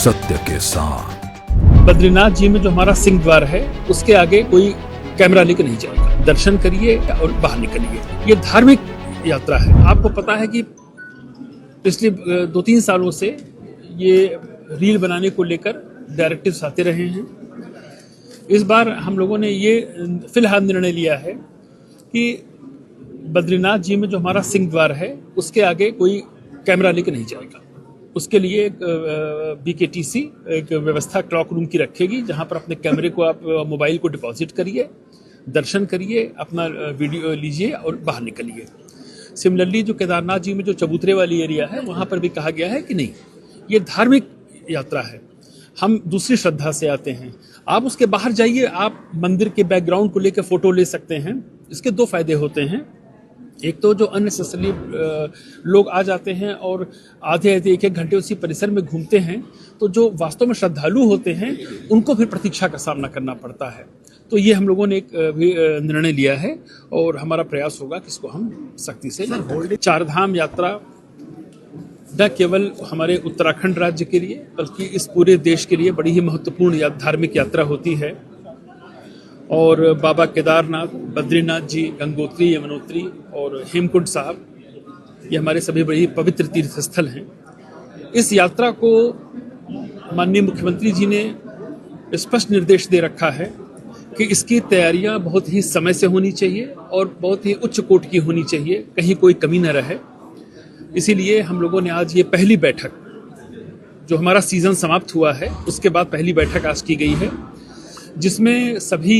सत्य के साथ। बद्रीनाथ जी में जो हमारा सिंह द्वार है उसके आगे कोई कैमरा लेकर नहीं जाएगा। दर्शन करिए और बाहर निकलिए। ये धार्मिक यात्रा है। आपको पता है कि पिछले 2-3 सालों से ये रील बनाने को लेकर डायरेक्टिव्स आते रहे हैं। इस बार हम लोगों ने ये फिलहाल निर्णय लिया है कि बद्रीनाथ जी में जो हमारा सिंह द्वार है उसके आगे कोई कैमरा लेकर नहीं जाएगा। उसके लिए एक BKTC एक व्यवस्था क्लॉक रूम की रखेगी, जहां पर अपने कैमरे को आप मोबाइल को डिपॉजिट करिए, दर्शन करिए, अपना वीडियो लीजिए और बाहर निकलिए। सिमिलरली जो केदारनाथ जी में जो चबूतरे वाली एरिया है वहां पर भी कहा गया है कि नहीं, ये धार्मिक यात्रा है, हम दूसरी श्रद्धा से आते हैं। आप उसके बाहर जाइए, आप मंदिर के बैकग्राउंड को लेकर फोटो ले सकते हैं। इसके 2 फायदे होते हैं। एक तो जो अननेसेसरी लोग आ जाते हैं और आधे 1-1 घंटे उसी परिसर में घूमते हैं, तो जो वास्तव में श्रद्धालु होते हैं उनको फिर प्रतीक्षा का सामना करना पड़ता है। तो ये हम लोगों ने एक निर्णय लिया है और हमारा प्रयास होगा कि इसको हम सख्ती से चारधाम यात्रा न केवल हमारे उत्तराखंड राज्य के लिए बल्कि इस पूरे देश के लिए बड़ी ही महत्वपूर्ण धार्मिक यात्रा होती है। और बाबा केदारनाथ, बद्रीनाथ जी, गंगोत्री, यमुनोत्री और हेमकुंड साहब, ये हमारे सभी बड़ी पवित्र तीर्थ स्थल हैं। इस यात्रा को माननीय मुख्यमंत्री जी ने स्पष्ट निर्देश दे रखा है कि इसकी तैयारियां बहुत ही समय से होनी चाहिए और बहुत ही उच्च कोटि की होनी चाहिए, कहीं कोई कमी न रहे। इसीलिए हम लोगों ने आज ये पहली बैठक, जो हमारा सीजन समाप्त हुआ है उसके बाद पहली बैठक आज की गई है, जिसमें सभी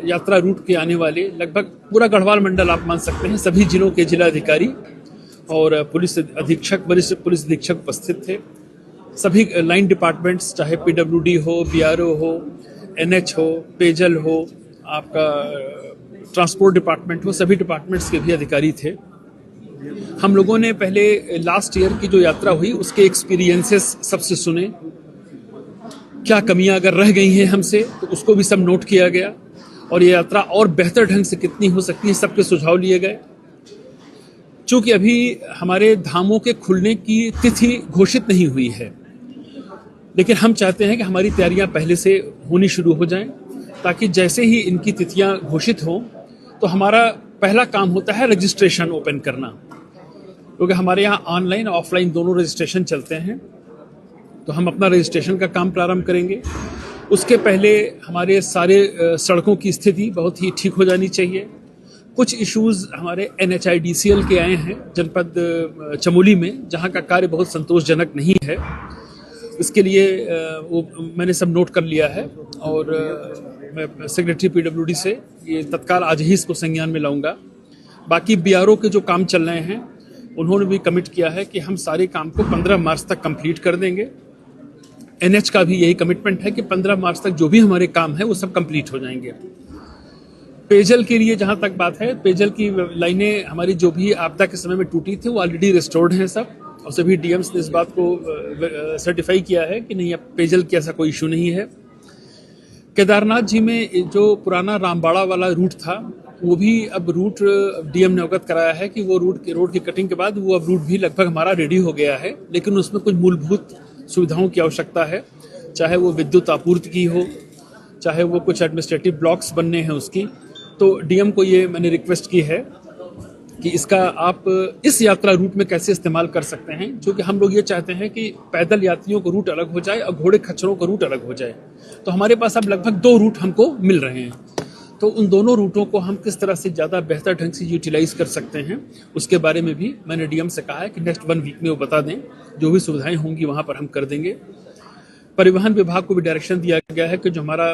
यात्रा रूट के आने वाले लगभग पूरा गढ़वाल मंडल आप मान सकते हैं, सभी जिलों के जिलाधिकारी और पुलिस अधीक्षक, वरिष्ठ पुलिस अधीक्षक उपस्थित थे। सभी लाइन डिपार्टमेंट्स, चाहे PWD हो, BRO हो, NH हो, पेयजल हो, आपका ट्रांसपोर्ट डिपार्टमेंट हो, सभी डिपार्टमेंट्स के भी अधिकारी थे। हम लोगों ने पहले लास्ट ईयर की जो यात्रा हुई उसके एक्सपीरियंसेस सबसे सुने, क्या कमियां अगर रह गई हैं हमसे तो उसको भी सब नोट किया गया और ये यात्रा और बेहतर ढंग से कितनी हो सकती है सबके सुझाव लिए गए। चूंकि अभी हमारे धामों के खुलने की तिथि घोषित नहीं हुई है, लेकिन हम चाहते हैं कि हमारी तैयारियां पहले से होनी शुरू हो जाएं, ताकि जैसे ही इनकी तिथियां घोषित हों तो हमारा पहला काम होता है रजिस्ट्रेशन ओपन करना, क्योंकि हमारे यहाँ ऑनलाइन ऑफलाइन दोनों रजिस्ट्रेशन चलते हैं। तो हम अपना रजिस्ट्रेशन का काम प्रारंभ करेंगे। उसके पहले हमारे सारे सड़कों की स्थिति बहुत ही ठीक हो जानी चाहिए। कुछ इश्यूज हमारे NHIDCL के आए हैं जनपद चमोली में, जहाँ का कार्य बहुत संतोषजनक नहीं है। इसके लिए वो मैंने सब नोट कर लिया है और मैं सेक्रेटरी PWD से ये तत्काल आज ही इसको संज्ञान में लाऊंगा। बाकी BRO के जो काम चल रहे हैं उन्होंने भी कमिट किया है कि हम सारे काम को 15 मार्च तक कंप्लीट कर देंगे। NH का भी यही कमिटमेंट है कि 15 मार्च तक जो भी हमारे काम है वो सब कंप्लीट हो जाएंगे। पेयजल के लिए जहां तक बात है, पेयजल की लाइनें हमारी जो भी आपदा के समय में टूटी थी वो ऑलरेडी रिस्टोर्ड हैं सब, और सभी DMs ने इस बात को सर्टिफाई किया है कि नहीं, अब पेयजल की ऐसा कोई इशू नहीं है। केदारनाथ जी में जो पुराना रामबाड़ा वाला रूट था वो भी अब रूट DM ने अवगत कराया है कि वो रोड की कटिंग के बाद वो अब रूट भी लगभग हमारा रेडी हो गया है, लेकिन उसमें कुछ मूलभूत सुविधाओं की आवश्यकता है, चाहे वो विद्युत आपूर्ति की हो, चाहे वो कुछ एडमिनिस्ट्रेटिव ब्लॉक्स बनने हैं उसकी। तो DM को ये मैंने रिक्वेस्ट की है कि इसका आप इस यात्रा रूट में कैसे इस्तेमाल कर सकते हैं, क्योंकि हम लोग ये चाहते हैं कि पैदल यात्रियों का रूट अलग हो जाए और घोड़े खच्चरों का रूट अलग हो जाए। तो हमारे पास अब लगभग 2 रूट हमको मिल रहे हैं, तो उन दोनों रूटों को हम किस तरह से ज़्यादा बेहतर ढंग से यूटिलाइज कर सकते हैं उसके बारे में भी मैंने DM से कहा है कि नेक्स्ट 1 वीक में वो बता दें। जो भी सुविधाएं होंगी वहाँ पर हम कर देंगे। परिवहन विभाग को भी डायरेक्शन दिया गया है कि जो हमारा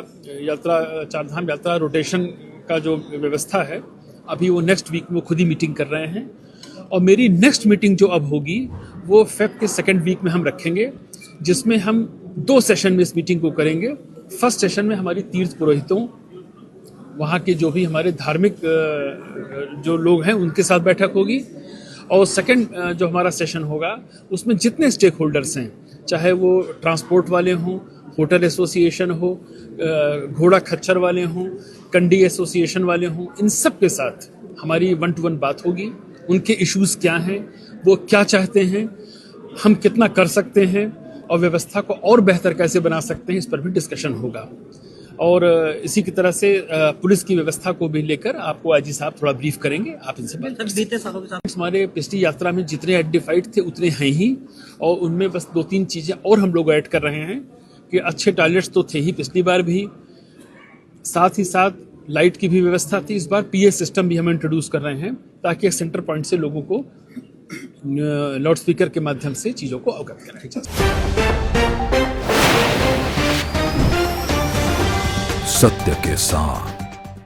यात्रा चारधाम यात्रा रोटेशन का जो व्यवस्था है अभी वो नेक्स्ट वीक में खुद ही मीटिंग कर रहे हैं, और मेरी नेक्स्ट मीटिंग जो अब होगी वो फेब के 2nd वीक में हम रखेंगे, जिसमें हम 2 सेशन में इस मीटिंग को करेंगे। फर्स्ट सेशन में हमारी तीर्थ पुरोहितों, वहाँ के जो भी हमारे धार्मिक जो लोग हैं उनके साथ बैठक होगी, और सेकंड जो हमारा सेशन होगा उसमें जितने स्टेक होल्डर्स हैं, चाहे वो ट्रांसपोर्ट वाले हों, होटल एसोसिएशन हो, घोड़ा खच्चर वाले हों, कंडी एसोसिएशन वाले हों, इन सब के साथ हमारी 1-to-1 बात होगी। उनके इश्यूज क्या हैं, वो क्या चाहते हैं, हम कितना कर सकते हैं, और व्यवस्था को और बेहतर कैसे बना सकते हैं, इस पर भी डिस्कशन होगा। और इसी की तरह से पुलिस की व्यवस्था को भी लेकर आपको आईजी साहब थोड़ा ब्रीफ करेंगे, आप इनसे बात करें। बीते सालों के साथ हमारे पिछली यात्रा में जितने आइडेंटिफाइड थे उतने हैं ही, और उनमें बस 2-3 चीजें और हम लोग ऐड कर रहे हैं कि अच्छे टॉयलेट्स तो थे ही पिछली बार भी, साथ ही साथ लाइट की भी व्यवस्था थी। इस बार पीए सिस्टम भी हम इंट्रोड्यूस कर रहे हैं ताकि एक सेंटर पॉइंट से लोगों को लाउड स्पीकर के माध्यम से चीजों को अवगत कराया जा सके। सत्य के साथ